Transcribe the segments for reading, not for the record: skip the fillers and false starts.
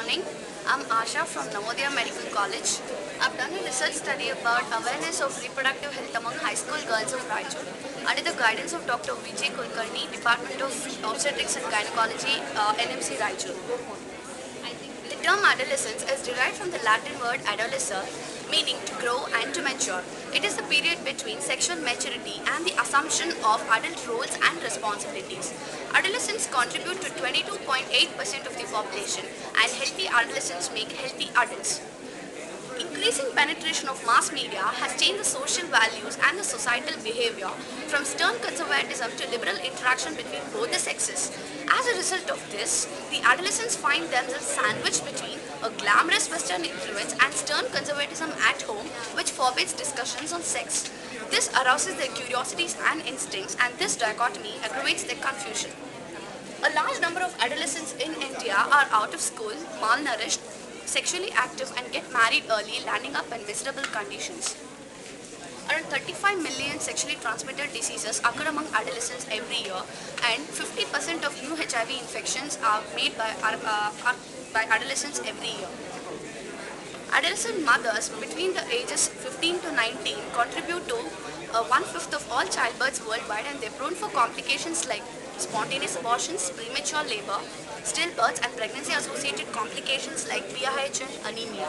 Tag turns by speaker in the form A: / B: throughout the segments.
A: morning. I'm Asha from Navodaya Medical College. I've done a research study about awareness of reproductive health among high school girls of Raichur under the guidance of Dr. Vijay Kulkarni, Department of Obstetrics and Gynecology, NMC Raichur. The term adolescence is derived from the Latin word adolescere, meaning to grow and to mature. It is the period between sexual maturity and the assumption of adult roles and responsibilities. Adolescents contribute to 22.8% of the population, and healthy adolescents make healthy adults. Increasing penetration of mass media has changed the social values and the societal behavior from stern conservatism to liberal interaction between both the sexes. As a result of this, the adolescents find themselves sandwiched between a glamorous Western influence and stern conservatism at home, which forbids discussions on sex. This arouses their curiosities and instincts, and this dichotomy aggravates their confusion. A large number of adolescents in India are out of school, malnourished, sexually active and get married early, landing up in miserable conditions. Around 35 million sexually transmitted diseases occur among adolescents every year, and 50% of new HIV infections are made by adolescents every year. Adolescent mothers between the ages 15 to 19 contribute to 1/5 of all childbirths worldwide, and they're prone for complications like spontaneous abortions, premature labor, stillbirths, and pregnancy-associated complications like PIH and anemia.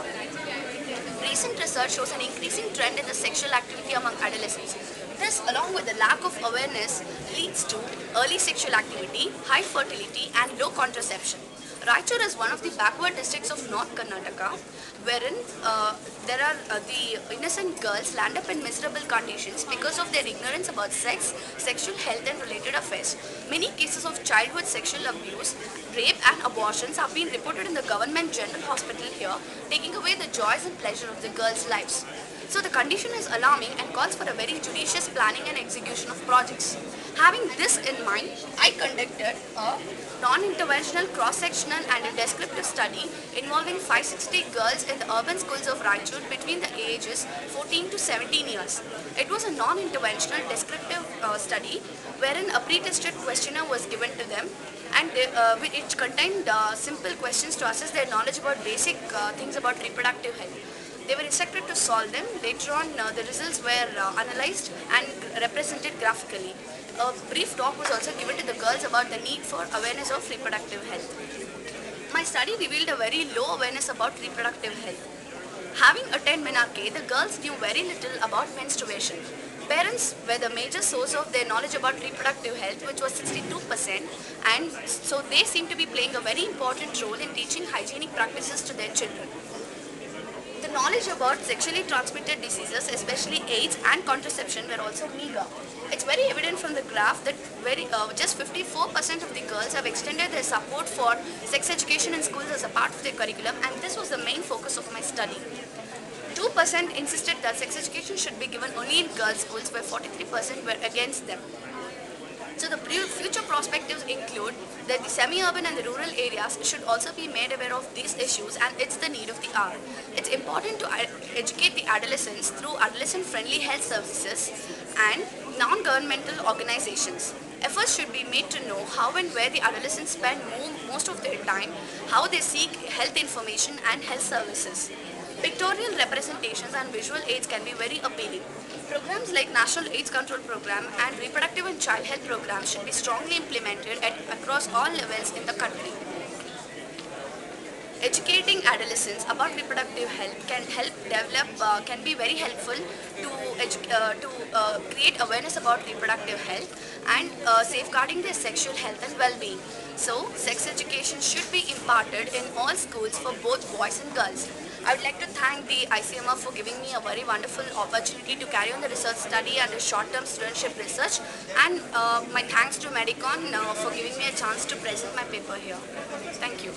A: Recent research shows an increasing trend in the sexual activity among adolescents. This, along with the lack of awareness, leads to early sexual activity, high fertility, and low contraception. Raichur is one of the backward districts of North Karnataka, wherein the innocent girls land up in miserable conditions because of their ignorance about sex, sexual health and related affairs. Many cases of childhood sexual abuse, rape and abortions have been reported in the government general hospital here, taking away the joys and pleasure of the girls' lives. So the condition is alarming and calls for a very judicious planning and execution of projects. Having this in mind, I conducted a non-interventional cross-sectional and a descriptive study involving 560 girls in the urban schools of Raichur between the ages 14 to 17 years. It was a non-interventional descriptive study wherein a pre-tested questionnaire was given to them, and it contained simple questions to assess their knowledge about basic things about reproductive health. They were instructed to solve them. Later on, the results were analyzed and represented graphically. A brief talk was also given to the girls about the need for awareness of reproductive health. My study revealed a very low awareness about reproductive health. Having attended Menarche, the girls knew very little about menstruation. Parents were the major source of their knowledge about reproductive health, which was 62%, and so they seem to be playing a very important role in teaching hygienic practices to their children. The knowledge about sexually transmitted diseases, especially AIDS and contraception, were also meager. It's very evident from the graph that just 54% of the girls have extended their support for sex education in schools as a part of their curriculum, and this was the main focus of my study. 2% insisted that sex education should be given only in girls' schools, where 43% were against them. So the future perspectives include that the semi-urban and the rural areas should also be made aware of these issues, and it's the need of the hour. It's important to educate the adolescents through adolescent-friendly health services and non-governmental organizations. Efforts should be made to know how and where the adolescents spend most of their time, how they seek health information and health services. Pictorial representations and visual aids can be very appealing. Programs like National AIDS Control Program and Reproductive and Child Health Programs should be strongly implemented across all levels in the country. Educating adolescents about reproductive health can be very helpful to create awareness about reproductive health and safeguarding their sexual health and well-being. So, sex education should be imparted in all schools for both boys and girls. I would like to thank the ICMR for giving me a very wonderful opportunity to carry on the research study and the short-term studentship research, and my thanks to Medicon for giving me a chance to present my paper here. Thank you.